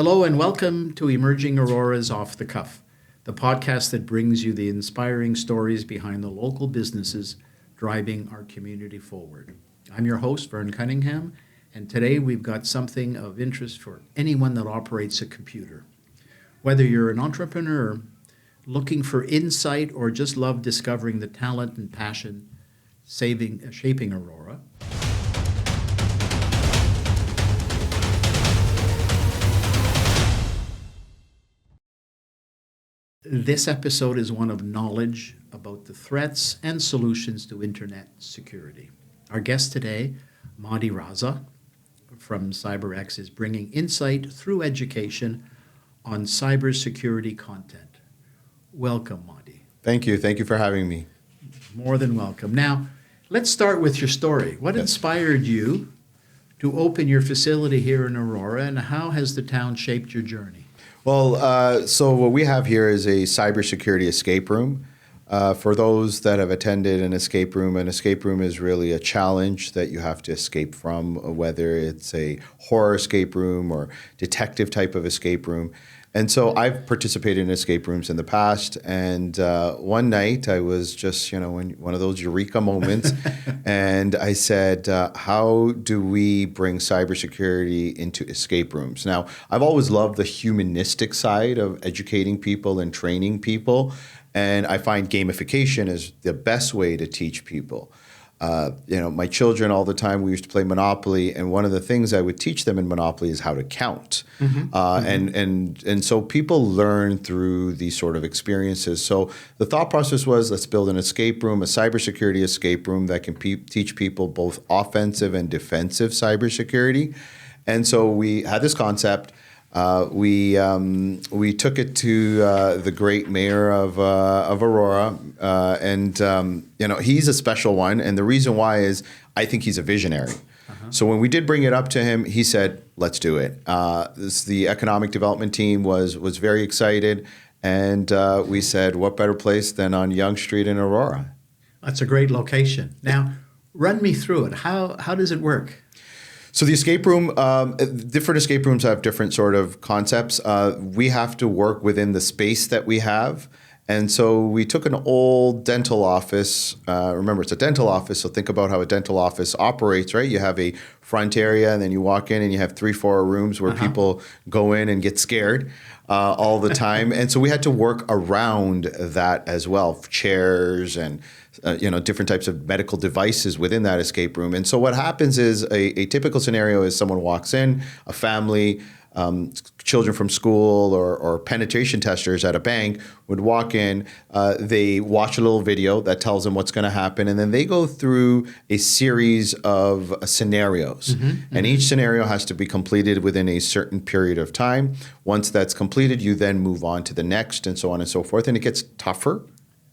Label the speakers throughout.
Speaker 1: Hello and welcome to Emerging Aurora's Off the Cuff, the podcast that brings you the inspiring stories behind the local businesses driving our community forward. I'm your host, Vern Cunningham, and today we've got something of interest for anyone that operates a computer. Whether you're an entrepreneur looking for insight or just love discovering the talent and passion shaping Aurora, this episode is one of knowledge about the threats and solutions to internet security. Our guest today, Mahdi Raza from SiberX, is bringing insight through education on cybersecurity content. Welcome, Mahdi.
Speaker 2: Thank you. Thank you for having me.
Speaker 1: More than welcome. Now, let's start with your story. What inspired you to open your facility here in Aurora, and how has the town shaped your journey?
Speaker 2: Well, so what we have here is a cybersecurity escape room. For those that have attended an escape room is really a challenge that you have to escape from, whether it's a horror escape room or detective type of escape room. And so I've participated in escape rooms in the past, and one night I was just, in one of those eureka moments, and I said, how do we bring cybersecurity into escape rooms? Now, I've always loved the humanistic side of educating people and training people, and I find gamification is the best way to teach people. My children all the time, we used to play Monopoly, and one of the things I would teach them in Monopoly is how to count. And so people learn through these sort of experiences. So the thought process was, let's build an escape room, a cybersecurity escape room that can teach people both offensive and defensive cybersecurity. And so we had this concept. We took it to the great mayor of Aurora, and he's a special one. And the reason why is I think he's a visionary. So when we did bring it up to him, he said, "Let's do it." The economic development team was very excited, and we said, "What better place than on Yonge Street in Aurora?"
Speaker 1: That's a great location. Now, run me through it. How does it work?
Speaker 2: So the escape room, different escape rooms have different sort of concepts. We have to work within the space that we have. And so we took an old dental office. Remember, it's a dental office, so think about how a dental office operates, right? You have a front area, and then you walk in and you have 3-4 rooms where people go in and get scared all the time. And so we had to work around that as well, chairs and different types of medical devices within that escape room. And so what happens is a typical scenario is someone walks in, a family, children from school or penetration testers at a bank would walk in, they watch a little video that tells them what's going to happen, and then they go through a series of scenarios. And each scenario has to be completed within a certain period of time. Once that's completed, you then move on to the next, and so on and so forth. And it gets tougher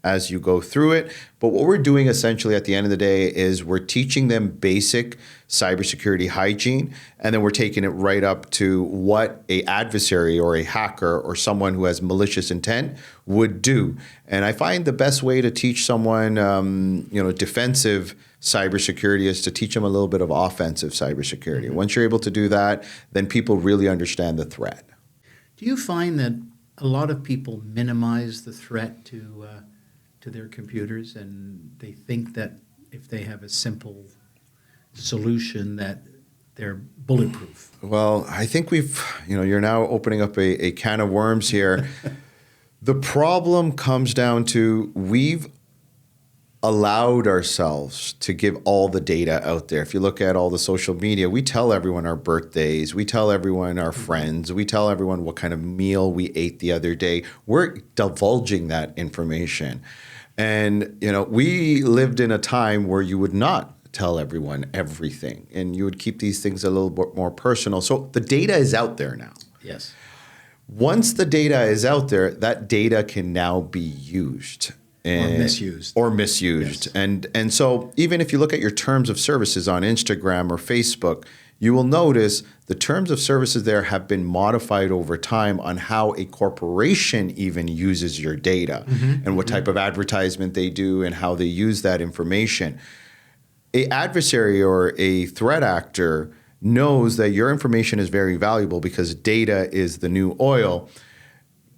Speaker 2: as you go through it. But what we're doing essentially at the end of the day is we're teaching them basic cybersecurity hygiene, and then we're taking it right up to what a adversary or a hacker or someone who has malicious intent would do. And I find the best way to teach someone, defensive cybersecurity is to teach them a little bit of offensive cybersecurity. Once you're able to do that, then people really understand the threat.
Speaker 1: Do you find that a lot of people minimize the threat to their computers, and they think that if they have a simple solution that they're bulletproof?
Speaker 2: Well, I think you're now opening up a can of worms here. The problem comes down to we've allowed ourselves to give all the data out there. If you look at all the social media, we tell everyone our birthdays, we tell everyone our friends, we tell everyone what kind of meal we ate the other day. We're divulging that information. And, we lived in a time where you would not tell everyone everything, and you would keep these things a little bit more personal. So the data is out there now.
Speaker 1: Yes.
Speaker 2: Once the data is out there, that data can now be used. Or misused. Yes. And so even if you look at your terms of services on Instagram or Facebook, you will notice the terms of services there have been modified over time on how a corporation even uses your data and what type of advertisement they do and how they use that information. An adversary or a threat actor knows that your information is very valuable because data is the new oil,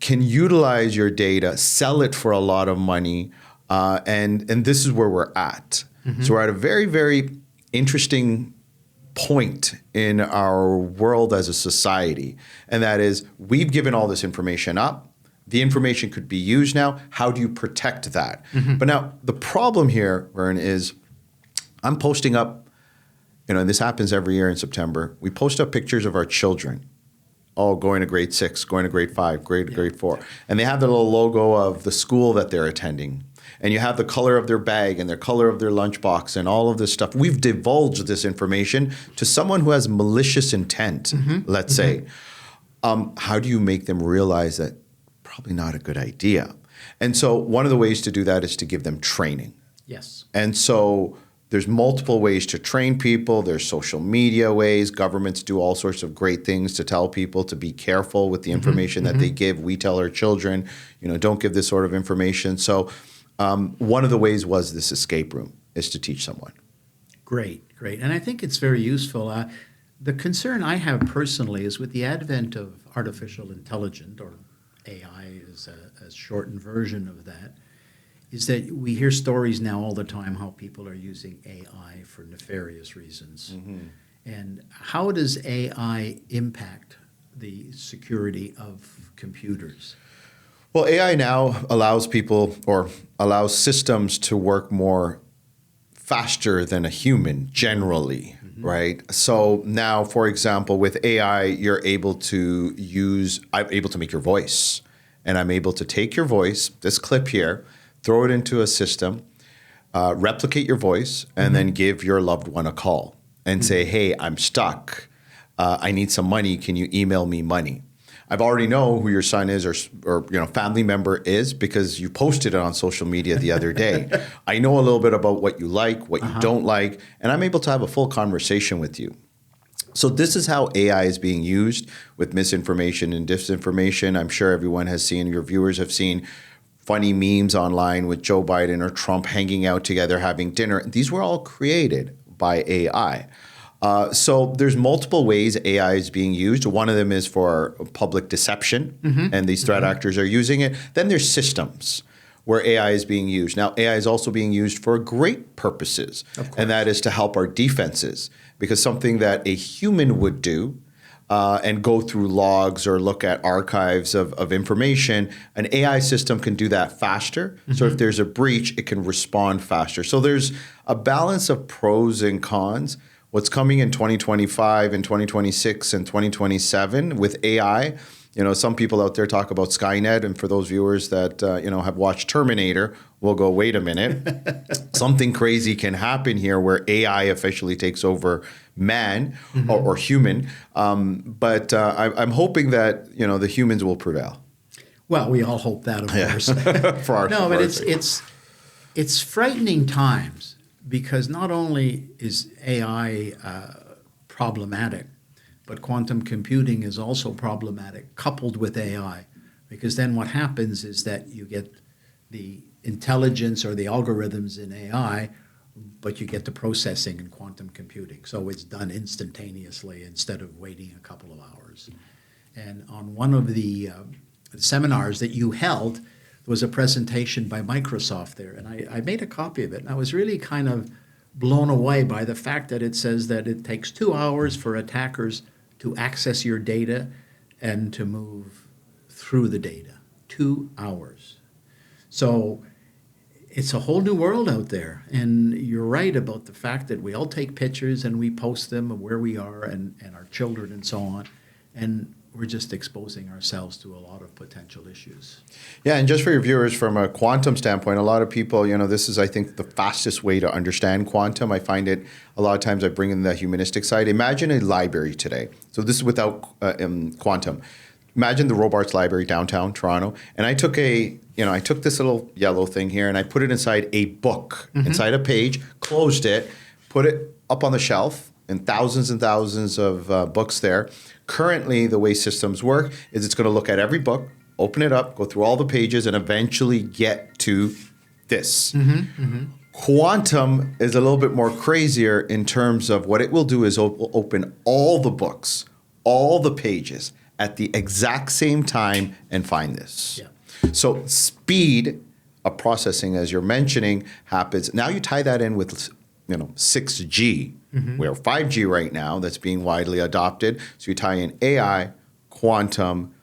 Speaker 2: can utilize your data, sell it for a lot of money, and this is where we're at. So we're at a very, very interesting point in our world as a society, and that is we've given all this information up. The information could be used now. How do you protect that? But now the problem here, Vern, is I'm posting up, and this happens every year in September. We post up pictures of our children, all going to grade 6, going to grade 5, grade 4. And they have the little logo of the school that they're attending. And you have the color of their bag and their color of their lunchbox and all of this stuff. We've divulged this information to someone who has malicious intent, let's say. How do you make them realize that probably not a good idea? And so one of the ways to do that is to give them training.
Speaker 1: Yes.
Speaker 2: And so there's multiple ways to train people. There's social media ways. Governments do all sorts of great things to tell people to be careful with the information that they give. We tell our children, don't give this sort of information. So one of the ways was this escape room is to teach someone. Great.
Speaker 1: And I think it's very useful. The concern I have personally is with the advent of artificial intelligence, or AI is a shortened version of that, is that we hear stories now all the time how people are using AI for nefarious reasons. And how does AI impact the security of computers?
Speaker 2: Well, AI now allows people or allows systems to work more faster than a human generally, right? So now, for example, with AI, I'm able to make your voice. And I'm able to take your voice, this clip here, throw it into a system, replicate your voice, and then give your loved one a call and say, hey, I'm stuck. I need some money. Can you email me money? I've already know who your son is or family member is because you posted it on social media the other day. I know a little bit about what you like, what you don't like, and I'm able to have a full conversation with you. So this is how AI is being used with misinformation and disinformation. I'm sure everyone has seen, your viewers have seen funny memes online with Joe Biden or Trump hanging out together, having dinner. These were all created by AI. So there's multiple ways AI is being used. One of them is for public deception, and these threat actors are using it. Then there's systems where AI is being used. Now, AI is also being used for great purposes, and that is to help our defenses, because something that a human would do and go through logs or look at archives of information, an AI system can do that faster. So if there's a breach, it can respond faster. So there's a balance of pros and cons. What's coming in 2025 and 2026 and 2027 with AI, some people out there talk about Skynet, and for those viewers that have watched Terminator, will go, wait a minute, something crazy can happen here where AI officially takes over man or human. But I'm hoping that the humans will prevail.
Speaker 1: Well, we all hope that, of course.
Speaker 2: For our
Speaker 1: no, but it's frightening times, because not only is AI problematic, but quantum computing is also problematic, coupled with AI, because then what happens is that you get the intelligence or the algorithms in AI, but you get the processing in quantum computing. So it's done instantaneously instead of waiting a couple of hours. And on one of the seminars that you held, there was a presentation by Microsoft there, and I made a copy of it, and I was really kind of blown away by the fact that it says that it takes 2 hours for attackers to access your data and to move through the data. 2 hours. So it's a whole new world out there. And you're right about the fact that we all take pictures and we post them of where we are and our children and so on. And we're just exposing ourselves to a lot of potential issues.
Speaker 2: Yeah, and just for your viewers, from a quantum standpoint, a lot of people, this is, I think, the fastest way to understand quantum. I find it, a lot of times I bring in the humanistic side. Imagine a library today. So this is without quantum. Imagine the Robarts Library downtown Toronto, and I took this little yellow thing here and I put it inside a book, inside a page, closed it, put it up on the shelf, and thousands of books there. Currently, the way systems work is it's going to look at every book, open it up, go through all the pages, and eventually get to this. Quantum is a little bit more crazier in terms of what it will do is open all the books, all the pages at the exact same time and find this.
Speaker 1: Yeah.
Speaker 2: So speed of processing, as you're mentioning, happens. Now you tie that in with 6G. We're 5G right now that's being widely adopted. So you tie in AI, quantum,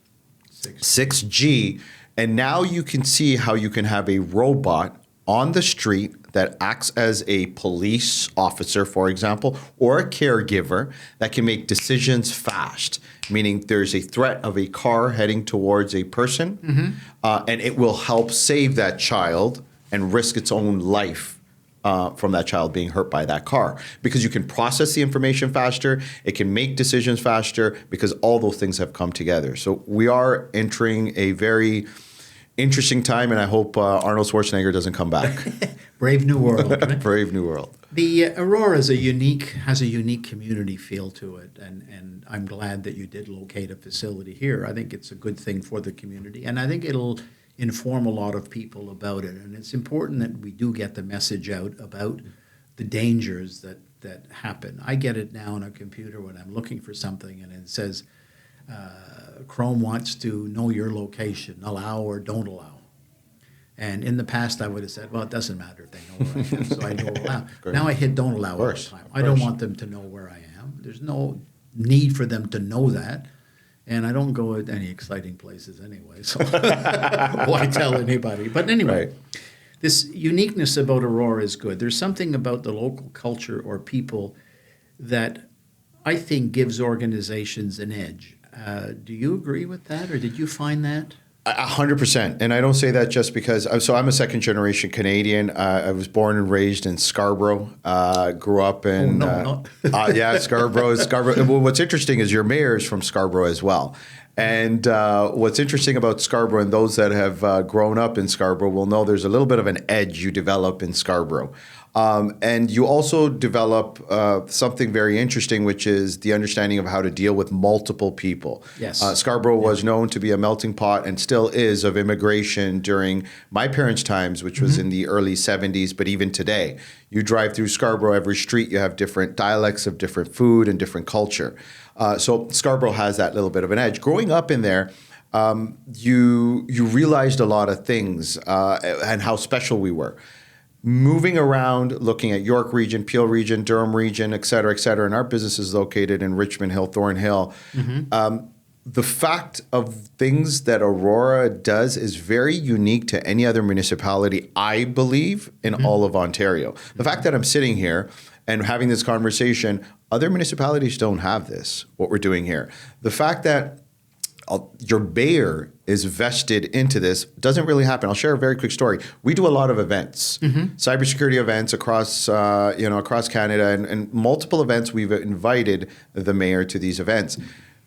Speaker 2: 6G, and now you can see how you can have a robot on the street that acts as a police officer, for example, or a caregiver that can make decisions fast, meaning there's a threat of a car heading towards a person, and it will help save that child and risk its own life from that child being hurt by that car. Because you can process the information faster, it can make decisions faster, because all those things have come together. So we are entering a very interesting time, and I hope Arnold Schwarzenegger doesn't come back.
Speaker 1: Brave new world. Right?
Speaker 2: Brave new world.
Speaker 1: The Aurora has a unique community feel to it, and I'm glad that you did locate a facility here. I think it's a good thing for the community, and I think it'll inform a lot of people about it. And it's important that we do get the message out about the dangers that happen. I get it now on a computer when I'm looking for something, and it says, Chrome wants to know your location, allow or don't allow. And in the past, I would have said, well, it doesn't matter if they know where I am, so I don't allow. Now I hit don't allow all the time. I don't want them to know where I am. There's no need for them to know that. And I don't go to any exciting places anyway, so why tell anybody? But anyway,
Speaker 2: Right.
Speaker 1: This uniqueness about Aurora is good. There's something about the local culture or people that I think gives organizations an edge. Do you agree with that, or did you find that?
Speaker 2: 100%. And I don't say that just because, so I'm a second generation Canadian. I was born and raised in Scarborough, grew up in, Scarborough. Well, what's interesting is your mayor is from Scarborough as well. And what's interesting about Scarborough, and those that have grown up in Scarborough will know there's a little bit of an edge you develop in Scarborough. And you also develop something very interesting, which is the understanding of how to deal with multiple people.
Speaker 1: Yes.
Speaker 2: Scarborough was known to be a melting pot and still is of immigration during my parents' times, which was in the early 70s, but even today. You drive through Scarborough, every street you have different dialects of different food and different culture. So Scarborough has that little bit of an edge. Growing up in there, you realized a lot of things and how special we were. Moving around, looking at York region, Peel region, Durham region, et cetera, and our business is located in Richmond Hill, Thornhill. The fact of things that Aurora does is very unique to any other municipality, I believe, in all of Ontario. The fact that I'm sitting here and having this conversation, other municipalities don't have this, what we're doing here. The fact that your mayor is vested into this doesn't really happen. I'll share a very quick story. We do a lot of events, cybersecurity events across across Canada, and multiple events. We've invited the mayor to these events.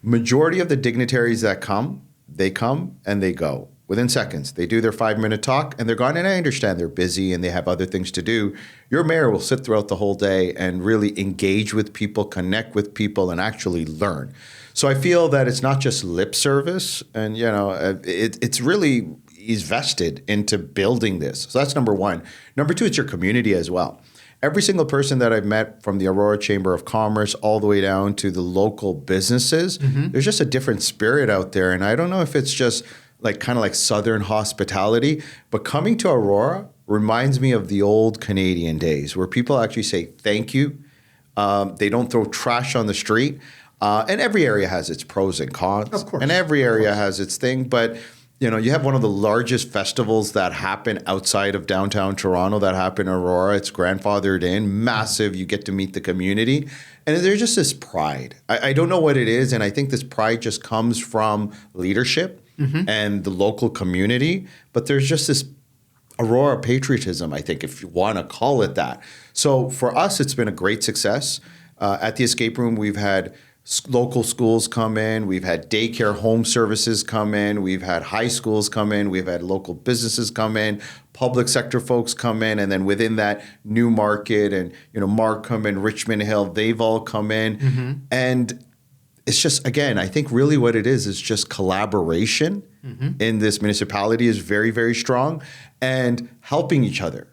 Speaker 2: Majority of the dignitaries that come and they go within seconds. They do their 5-minute talk and they're gone. And I understand they're busy and they have other things to do. Your mayor will sit throughout the whole day and really engage with people, connect with people, and actually learn. So I feel that it's not just lip service, and it's really, he's vested into building this. So that's number one. Number two, it's your community as well. Every single person that I've met, from the Aurora Chamber of Commerce all the way down to the local businesses, there's just a different spirit out there. And I don't know if it's just kind of like Southern hospitality, but coming to Aurora reminds me of the old Canadian days where people actually say thank you. They don't throw trash on the street. And every area has its pros and cons.
Speaker 1: Of course.
Speaker 2: And every area has its thing. But, you have one of the largest festivals that happen outside of downtown Toronto that happen in Aurora. It's grandfathered in, massive. You get to meet the community. And there's just this pride. I don't know what it is. And I think this pride just comes from leadership and the local community. But there's just this Aurora patriotism, I think, if you want to call it that. So for us, it's been a great success. At the escape room, we've had local schools come in. We've had daycare home services come in. We've had high schools come in. We've had local businesses come in, public sector folks come in. And then within that, Newmarket and, Markham and Richmond Hill, they've all come in. And it's just, again, I think really what it is just collaboration in this municipality is very, very strong, and helping each other.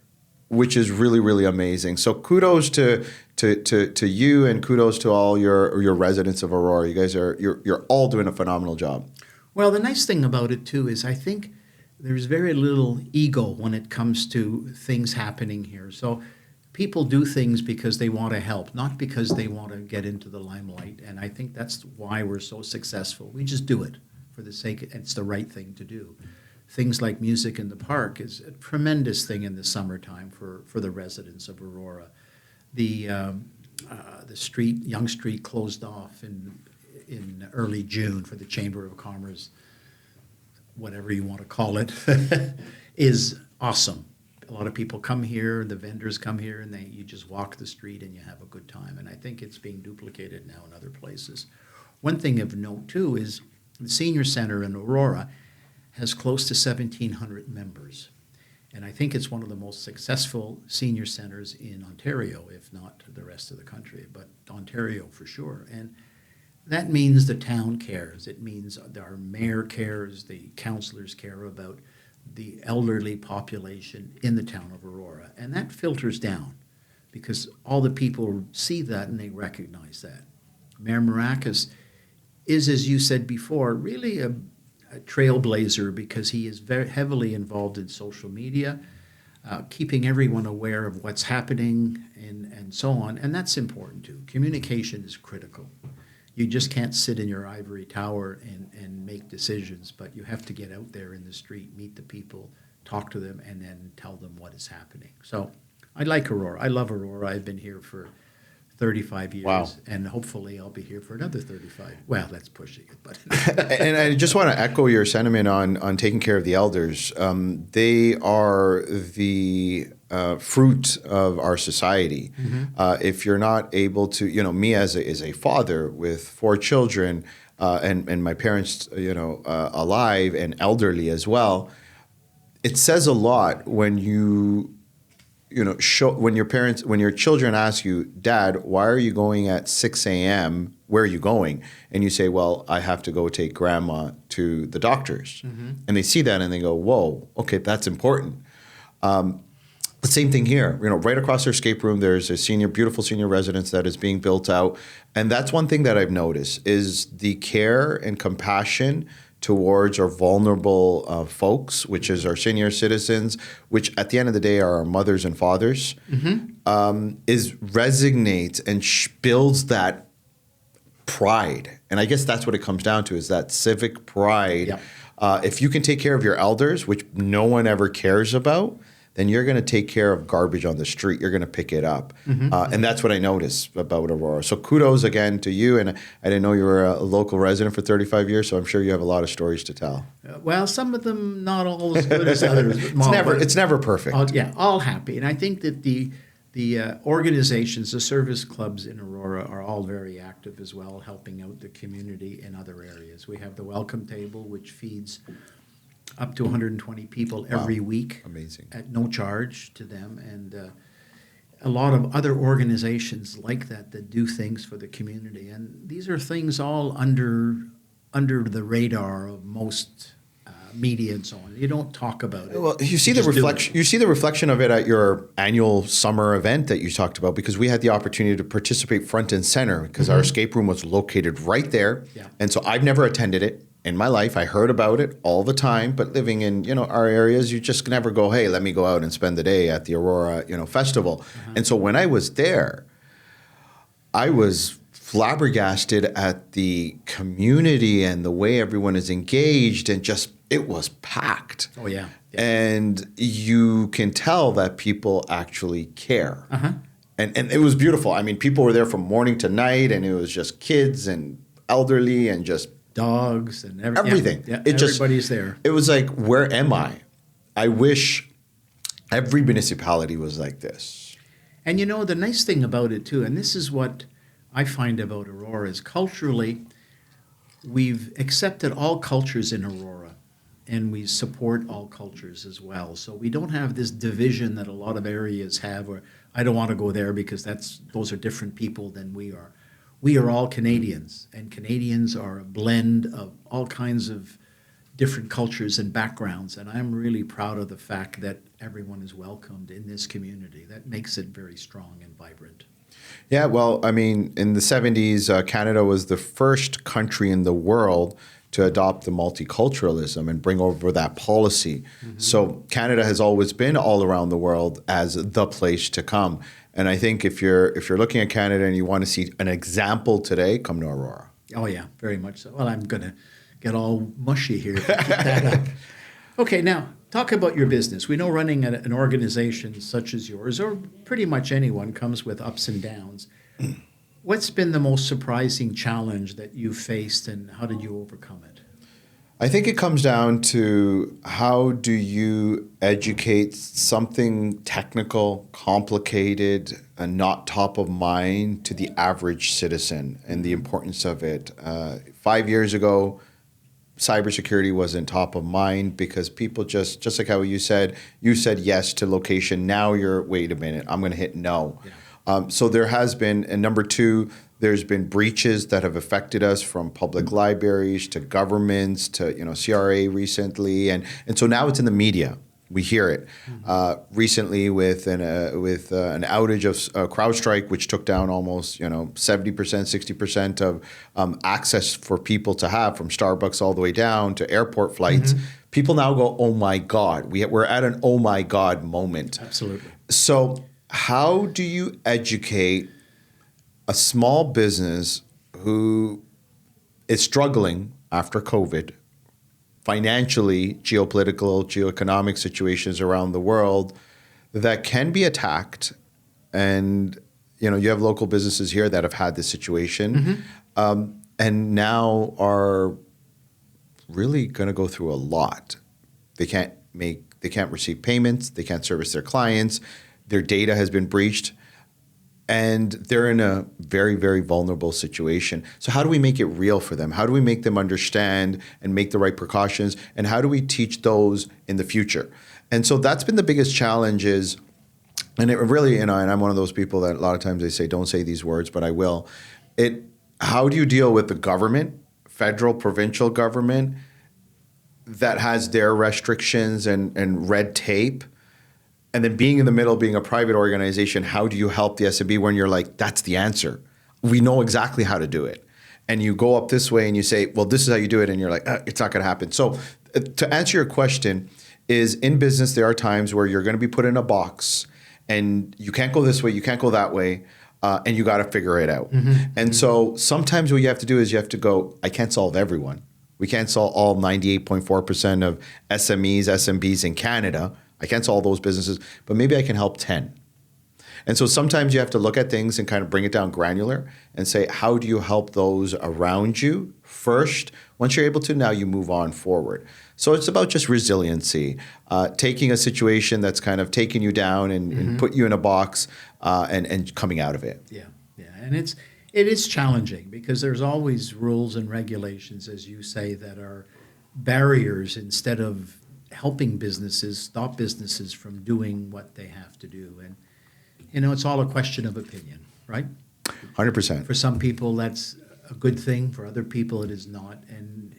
Speaker 2: which is really, really amazing. So kudos to you, and kudos to all your residents of Aurora. You guys you're all doing a phenomenal job.
Speaker 1: Well, the nice thing about it too is I think there's very little ego when it comes to things happening here. So people do things because they want to help, not because they want to get into the limelight. And I think that's why we're so successful. We just do it for the sake of, it's the right thing to do. Things like music in the park is a tremendous thing in the summertime for the residents of Aurora. The Young Street closed off in early June for the Chamber of Commerce, whatever you want to call it, is awesome. A lot of people come here, the vendors come here, and you just walk the street and you have a good time. And I think it's being duplicated now in other places. One thing of note, too, is the Senior Center in Aurora has close to 1,700 members. And I think it's one of the most successful senior centers in Ontario, if not the rest of the country, but Ontario for sure. And that means the town cares. It means our mayor cares, the councillors care about the elderly population in the town of Aurora. And that filters down because all the people see that and they recognize that. Mayor Maracas is, as you said before, really a trailblazer because he is very heavily involved in social media, keeping everyone aware of what's happening and so on. And that's important too. Communication is critical. You just can't sit in your ivory tower and make decisions, but you have to get out there in the street, meet the people, talk to them, and then tell them what is happening. So I like Aurora. I love Aurora. I've been here for 35 years,
Speaker 2: Wow.
Speaker 1: And hopefully I'll be here for another 35. Well, that's pushing it, but
Speaker 2: And I just want to echo your sentiment on taking care of the elders. They are the fruit of our society. If you're not able to, me as a father with 4 children, and my parents, alive and elderly as well, it says a lot when when your children ask you, Dad, why are you going at 6 a.m.? Where are you going? And you say, well, I have to go take grandma to the doctor's. And they see that and they go, whoa, okay, that's important. The same thing here, right across our escape room, there's a beautiful senior residence that is being built out. And that's one thing that I've noticed is the care and compassion towards our vulnerable folks, which is our senior citizens, which at the end of the day are our mothers and fathers, resonates and builds that pride. And I guess that's what it comes down to, is that civic pride.
Speaker 1: Yep.
Speaker 2: If you can take care of your elders, which no one ever cares about, then you're going to take care of garbage on the street. You're going to pick it up. And that's what I noticed about Aurora. So kudos again to you. And I didn't know you were a local resident for 35 years, so I'm sure you have a lot of stories to tell.
Speaker 1: well, some of them not all as good as others.
Speaker 2: It's never perfect.
Speaker 1: All happy. And I think that the organizations, the service clubs in Aurora are all very active as well, helping out the community in other areas. We have the Welcome Table, which feeds up to 120 people every week.
Speaker 2: Amazing.
Speaker 1: At no charge to them. And a lot of other organizations like that do things for the community. And these are things all under the radar of most media and so on. You don't talk about it.
Speaker 2: Well, you see the reflection. You see the reflection of it at your annual summer event that you talked about, because we had the opportunity to participate front and center because our escape room was located right there.
Speaker 1: Yeah.
Speaker 2: And so I've never attended it in my life. I heard about it all the time, but living in our areas, you just never go, hey, let me go out and spend the day at the Aurora festival. And so when I was there, I was flabbergasted at the community and the way everyone is engaged, and just it was packed.
Speaker 1: Oh, yeah.
Speaker 2: And you can tell that people actually care. And it was beautiful. I mean, people were there from morning to night, and it was just kids and elderly and just
Speaker 1: dogs and
Speaker 2: everything.
Speaker 1: Yeah,
Speaker 2: Everybody's
Speaker 1: there.
Speaker 2: It was like, where am I? I wish every municipality was like this.
Speaker 1: And the nice thing about it too, and this is what I find about Aurora, is culturally, we've accepted all cultures in Aurora, and we support all cultures as well. So we don't have this division that a lot of areas have, where I don't want to go there because those are different people than we are. We are all Canadians, and Canadians are a blend of all kinds of different cultures and backgrounds, and I'm really proud of the fact that everyone is welcomed in this community. That makes it very strong and vibrant.
Speaker 2: Yeah, well, I mean, in the 70s, Canada was the first country in the world to adopt the multiculturalism and bring over that policy. So Canada has always been all around the world as the place to come. And I think if you're looking at Canada and you want to see an example today, come to Aurora.
Speaker 1: Oh yeah, very much so. Well, I'm going to get all mushy here if I keep that up. Okay, now talk about your business. We know running an organization such as yours, or pretty much anyone, comes with ups and downs. What's been the most surprising challenge that you faced, and how did you overcome it?
Speaker 2: I think it comes down to how do you educate something technical, complicated, and not top of mind to the average citizen and the importance of it. 5 years ago, cybersecurity wasn't top of mind because people just like how you said yes to location. Now you're, wait a minute, I'm going to hit no. Yeah. So there has been, and number two, there's been breaches that have affected us from public libraries to governments to CRA recently, and so now it's in the media. We hear it recently with an outage of CrowdStrike, which took down almost 70%, 60% of access for people to have from Starbucks all the way down to airport flights. People now go, oh my God, we're at an oh my God moment.
Speaker 1: Absolutely.
Speaker 2: So how do you educate a small business who is struggling after COVID, financially, geopolitical, geoeconomic situations around the world that can be attacked? And you have local businesses here that have had this situation and now are really going to go through a lot. They can't receive payments, they can't service their clients, their data has been breached, and they're in a very, very vulnerable situation. So how do we make it real for them? How do we make them understand and make the right precautions? And how do we teach those in the future? And so that's been the biggest challenge is, and it really, and I'm one of those people that a lot of times they say, don't say these words, but I will. How do you deal with the government, federal, provincial government, that has their restrictions and red tape? And then being in the middle, being a private organization, how do you help the SMB when you're like, that's the answer. We know exactly how to do it. And you go up this way and you say, well, this is how you do it. And you're like, it's not going to happen. So to answer your question is, in business, there are times where you're going to be put in a box and you can't go this way, you can't go that way, and you got to figure it out. And so sometimes what you have to do is you have to go, I can't solve everyone. We can't solve all 98.4% of SMEs, SMBs in Canada. I can't solve those businesses, but maybe I can help 10. And so sometimes you have to look at things and kind of bring it down granular and say, how do you help those around you first? Once you're able to, now you move on forward. So it's about just resiliency, taking a situation that's kind of taking you down and put you in a box and coming out of it.
Speaker 1: Yeah. And it is challenging because there's always rules and regulations, as you say, that are barriers instead of helping businesses, stop businesses from doing what they have to do. And, it's all a question of opinion, right?
Speaker 2: 100%.
Speaker 1: For some people, that's a good thing. For other people, it is not. And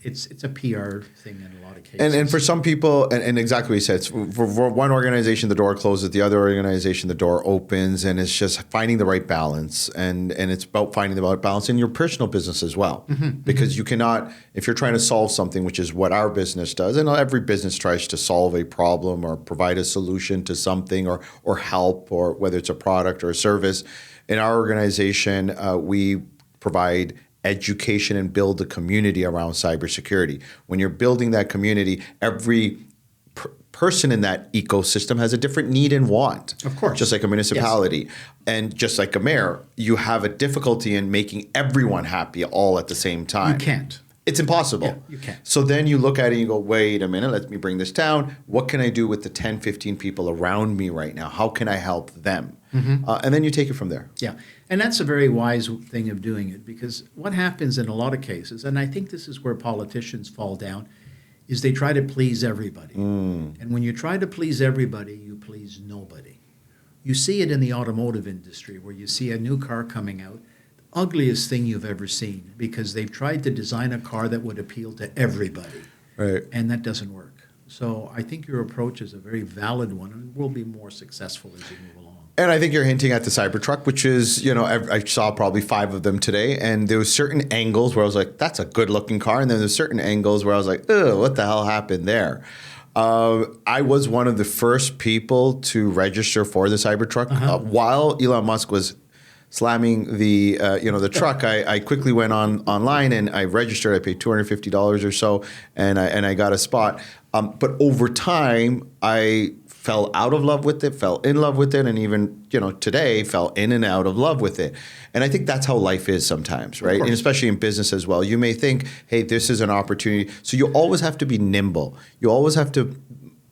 Speaker 1: it's a PR thing in a lot of cases.
Speaker 2: And for some people, and exactly what you said, for one organization, the door closes, the other organization, the door opens, and it's just finding the right balance. And it's about finding the right balance in your personal business as well. Because you cannot, if you're trying to solve something, which is what our business does, and every business tries to solve a problem or provide a solution to something or help, or whether it's a product or a service. In our organization, we provide education and build a community around cybersecurity. When you're building that community, every person in that ecosystem has a different need and want.
Speaker 1: Of course.
Speaker 2: Just like a municipality. Yes. And just like a mayor, you have a difficulty in making everyone happy all at the same time.
Speaker 1: You can't.
Speaker 2: It's impossible.
Speaker 1: Yeah, you can't.
Speaker 2: So then you look at it and you go, wait a minute, let me bring this down. What can I do with the 10, 15 people around me right now? How can I help them? And then you take it from there.
Speaker 1: Yeah. And that's a very wise thing of doing it, because what happens in a lot of cases, and I think this is where politicians fall down, is they try to please everybody. And when you try to please everybody, you please nobody. You see it in the automotive industry where you see a new car coming out, ugliest thing you've ever seen, because they've tried to design a car that would appeal to everybody.
Speaker 2: Right.
Speaker 1: And that doesn't work. So I think your approach is a very valid one and will be more successful as you move along.
Speaker 2: And I think you're hinting at the Cybertruck, which is, I saw probably 5 of them today, and there was certain angles where I was like, that's a good looking car. And then there's certain angles where I was like, oh, what the hell happened there? I was one of the first people to register for the Cybertruck. While Elon Musk was slamming the truck, I quickly went online and I registered. I paid $250 or so, and I got a spot. But over time, I fell out of love with it, fell in love with it, and even today fell in and out of love with it. And I think that's how life is sometimes, right? And especially in business as well. You may think, hey, this is an opportunity. So you always have to be nimble. You always have to,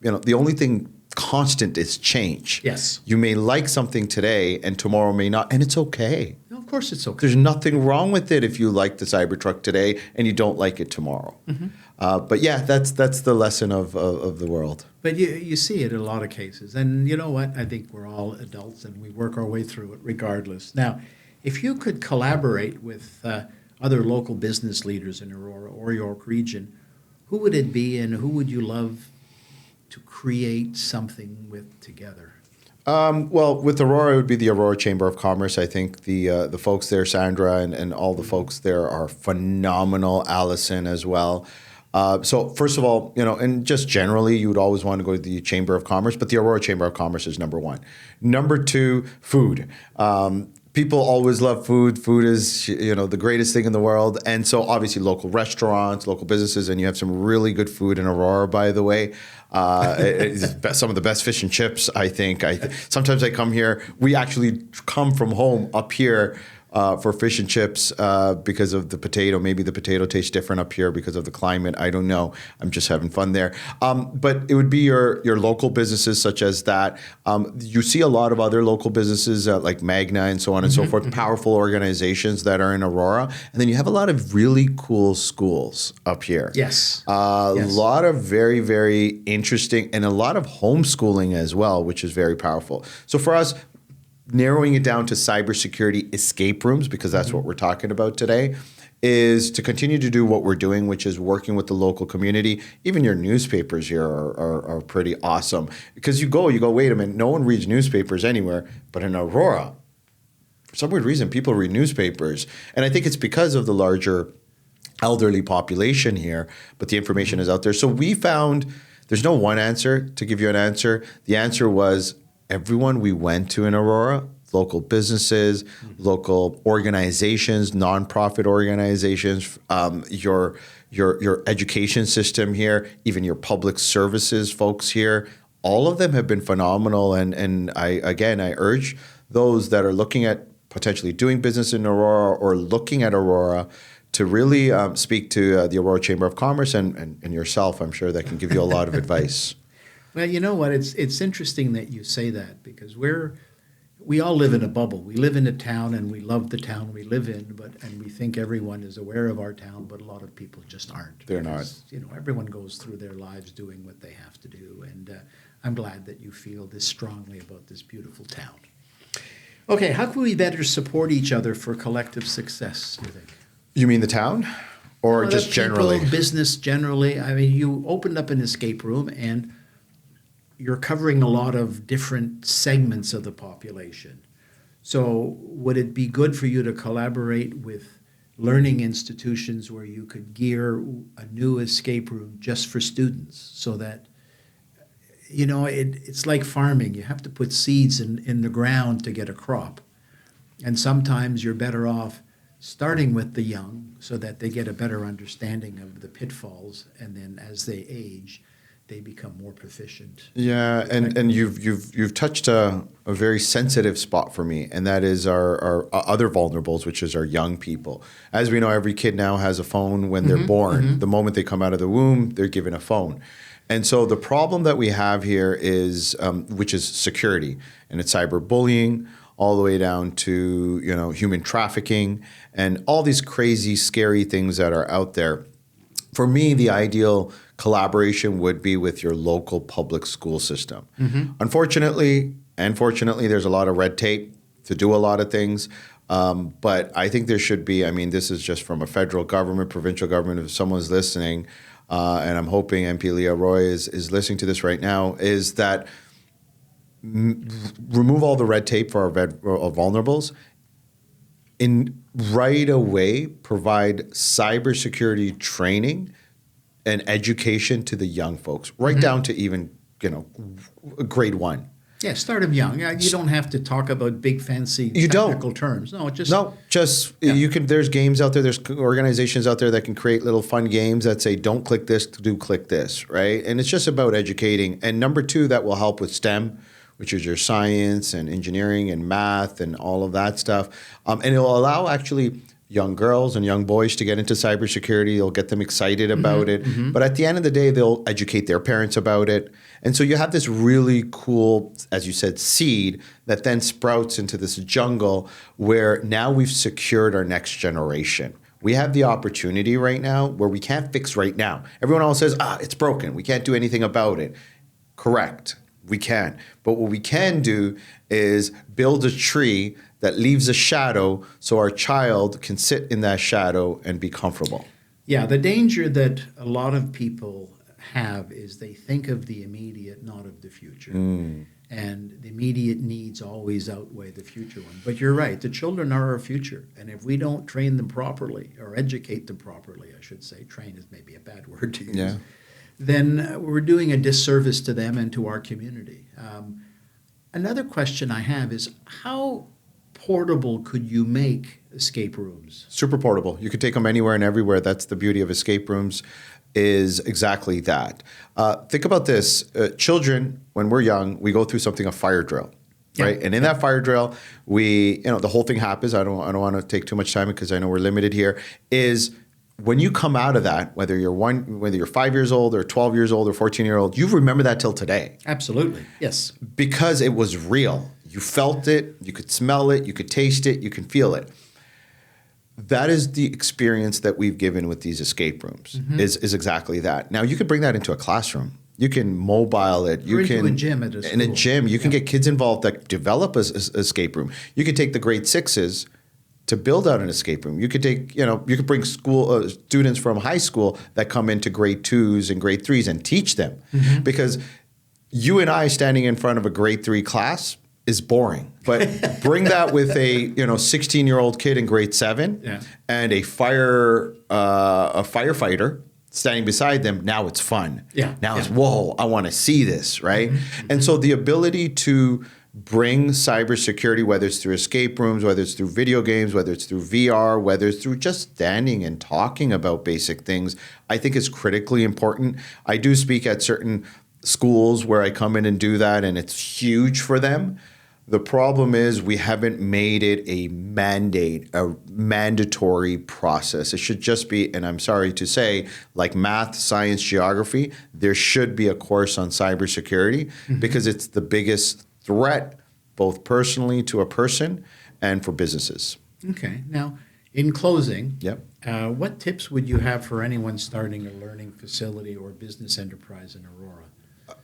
Speaker 2: the only thing constant is change.
Speaker 1: Yes.
Speaker 2: You may like something today and tomorrow may not, and it's okay.
Speaker 1: No, of course it's okay.
Speaker 2: There's nothing wrong with it if you like the Cybertruck today and you don't like it tomorrow. But yeah, that's the lesson of the world.
Speaker 1: But you see it in a lot of cases. And you know what? I think we're all adults and we work our way through it regardless. Now, if you could collaborate with other local business leaders in Aurora or York Region, who would it be and who would you love to create something with together?
Speaker 2: Well, with Aurora, it would be the Aurora Chamber of Commerce. I think the folks there, Sandra and all the folks there are phenomenal. Allison as well. So first of all, and just generally, you would always want to go to the Chamber of Commerce, but the Aurora Chamber of Commerce is number 1. Number 2, food. People always love food. Food is, the greatest thing in the world. And so obviously local restaurants, local businesses, and you have some really good food in Aurora, by the way. It's some of the best fish and chips, I think. Sometimes I come here. We actually come from home up here for fish and chips because of the potato. Maybe the potato tastes different up here because of the climate. I don't know. I'm just having fun there. But it would be your local businesses such as that. You see a lot of other local businesses like Magna and so on and so forth, powerful organizations that are in Aurora. And then you have a lot of really cool schools up here.
Speaker 1: Yes.
Speaker 2: A lot of very, very interesting and a lot of homeschooling as well, which is very powerful. So for us, narrowing it down to cybersecurity escape rooms, because that's what we're talking about today, is to continue to do what we're doing, which is working with the local community. Even your newspapers here are pretty awesome. Because you go, wait a minute, no one reads newspapers anywhere, but in Aurora, for some weird reason, people read newspapers. And I think it's because of the larger elderly population here, but the information is out there. So we found there's no one answer to give you an answer. The answer was everyone we went to in Aurora, local businesses, local organizations, nonprofit organizations, your education system here, even your public services folks here, all of them have been phenomenal. And I urge those that are looking at potentially doing business in Aurora or looking at Aurora to really speak to the Aurora Chamber of Commerce and yourself. I'm sure that can give you a lot of advice.
Speaker 1: Well, you know what? It's interesting that you say that because we all live in a bubble. We live in a town and we love the town we live in, and we think everyone is aware of our town, but a lot of people just aren't.
Speaker 2: They're not.
Speaker 1: Everyone goes through their lives doing what they have to do, and I'm glad that you feel this strongly about this beautiful town. Okay, how can we better support each other for collective success, do you think?
Speaker 2: You mean the town? Or just generally?
Speaker 1: People, business generally. I mean, you opened up an escape room and you're covering a lot of different segments of the population. So would it be good for you to collaborate with learning institutions where you could gear a new escape room just for students so that, it's like farming. You have to put seeds in the ground to get a crop. And sometimes you're better off starting with the young so that they get a better understanding of the pitfalls, and then as they age, they become more proficient.
Speaker 2: Yeah, and you've touched a very sensitive spot for me, and that is our other vulnerables, which is our young people. As we know, every kid now has a phone when they're born. The moment they come out of the womb, they're given a phone. And so the problem that we have here is, which is security, and it's cyberbullying, all the way down to human trafficking and all these crazy, scary things that are out there. For me, the ideal collaboration would be with your local public school system. Unfortunately, and fortunately, there's a lot of red tape to do a lot of things. But I think there should be, this is just from a federal government, provincial government, if someone's listening, and I'm hoping MP Leah Roy is listening to this right now, is that remove all the red tape for our vulnerables, and right away provide cybersecurity training and education to the young folks, right down to even grade 1.
Speaker 1: Yeah, start them young. You don't have to talk about big fancy technical terms. No,
Speaker 2: you can. There's games out there. There's organizations out there that can create little fun games that say, "Don't click this, do click this," right? And it's just about educating. And number 2, that will help with STEM, which is your science and engineering and math and all of that stuff. And it'll allow actually young girls and young boys to get into cybersecurity. It'll get them excited about it. But at the end of the day, they'll educate their parents about it. And so you have this really cool, as you said, seed that then sprouts into this jungle where now we've secured our next generation. We have the opportunity right now where we can't fix right now. Everyone else says, it's broken. We can't do anything about it. Correct. We can. But what we can do is build a tree that leaves a shadow so our child can sit in that shadow and be comfortable.
Speaker 1: Yeah, the danger that a lot of people have is they think of the immediate, not of the future. And the immediate needs always outweigh the future one. But you're right, the children are our future. And if we don't train them properly, or educate them properly, I should say, train is maybe a bad word to use, then we're doing a disservice to them and to our community. Another question I have is, how portable could you make escape rooms?
Speaker 2: Super portable. You could take them anywhere and everywhere. That's the beauty of escape rooms, is exactly that. Think about this. Children, when we're young, we go through something, a fire drill. Right. And in that fire drill, the whole thing happens. I don't want to take too much time because I know we're limited here, is when you come out of that, whether you're 5 years old or 12 years old or 14-year-old, you remember that till today.
Speaker 1: Absolutely. Yes.
Speaker 2: Because it was real. You felt it, you could smell it, you could taste it, you can feel it. That is the experience that we've given with these escape rooms, is exactly that. Now, you could bring that into a classroom. You can mobile it. You can
Speaker 1: into a gym at a school.
Speaker 2: In a gym, you can get kids involved that develop an escape room. You could take the grade 6s to build out an escape room. You could take, you could bring school students from high school that come into grade 2s and grade 3s and teach them. Because you and I standing in front of a grade 3 class is boring. But bring that with a 16-year-old kid in grade 7 and a firefighter standing beside them. Now it's fun. Now it's, whoa, I want to see this, right? And so the ability to bring cybersecurity, whether it's through escape rooms, whether it's through video games, whether it's through VR, whether it's through just standing and talking about basic things, I think is critically important. I do speak at certain schools where I come in and do that, and it's huge for them. The problem is we haven't made it a mandatory process. It should just be, and I'm sorry to say, like math, science, geography, there should be a course on cybersecurity because it's the biggest threat, both personally to a person and for businesses.
Speaker 1: Okay. Now, in closing, what tips would you have for anyone starting a learning facility or business enterprise in Aurora?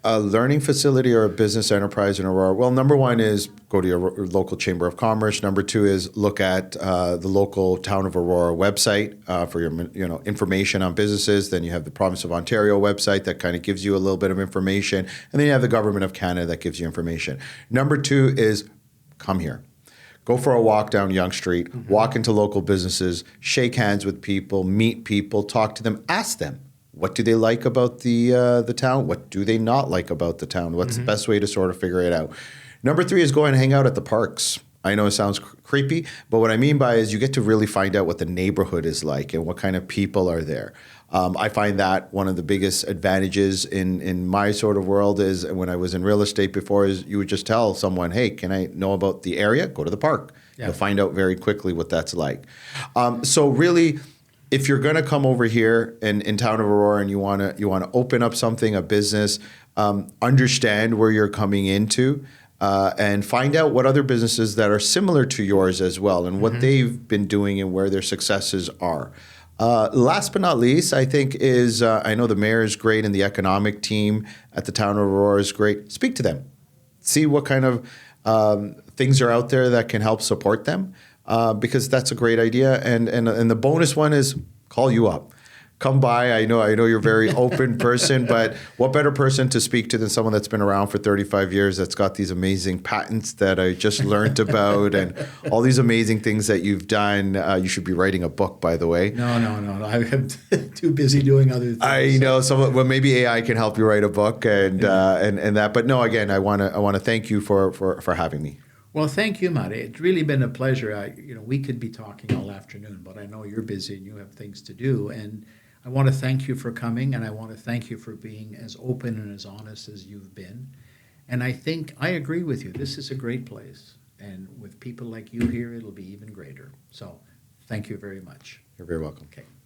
Speaker 2: A learning facility or a business enterprise in Aurora? Well, number 1 is go to your local Chamber of Commerce. Number 2 is look at the local Town of Aurora website for your information on businesses. Then you have the Province of Ontario website that kind of gives you a little bit of information. And then you have the Government of Canada that gives you information. Number 2 is come here. Go for a walk down Yonge Street, walk into local businesses, shake hands with people, meet people, talk to them, ask them. What do they like about the town? What do they not like about the town? What's the best way to sort of figure it out? Number 3 is go and hang out at the parks. I know it sounds creepy, but what I mean by is you get to really find out what the neighborhood is like and what kind of people are there. I find that one of the biggest advantages in my sort of world is when I was in real estate before is you would just tell someone, hey, can I know about the area? Go to the park. You'll find out very quickly what that's like. So really, if you're going to come over here in town of Aurora and you want to open up something, a business, understand where you're coming into and find out what other businesses that are similar to yours as well and what they've been doing and where their successes are. Last but not least, I think is I know the mayor is great and the economic team at the town of Aurora is great. Speak to them. See what kind of things are out there that can help support them. Because that's a great idea. And the bonus one is call you up. come by. I know you're a very open person, but what better person to speak to than someone that's been around for 35 years, that's got these amazing patents that I just learned about and all these amazing things that you've done. You should be writing a book, by the way.
Speaker 1: No. I'm too busy doing other things.
Speaker 2: I know. So, well, maybe AI can help you write a book and that. But no, again, I want to thank you for having me.
Speaker 1: Well, thank you, Mahdi. It's really been a pleasure. We could be talking all afternoon, but I know you're busy and you have things to do. And I want to thank you for coming, and I want to thank you for being as open and as honest as you've been. And I think I agree with you. This is a great place. And with people like you here, it'll be even greater. So thank you very much.
Speaker 2: You're very welcome.
Speaker 1: Okay.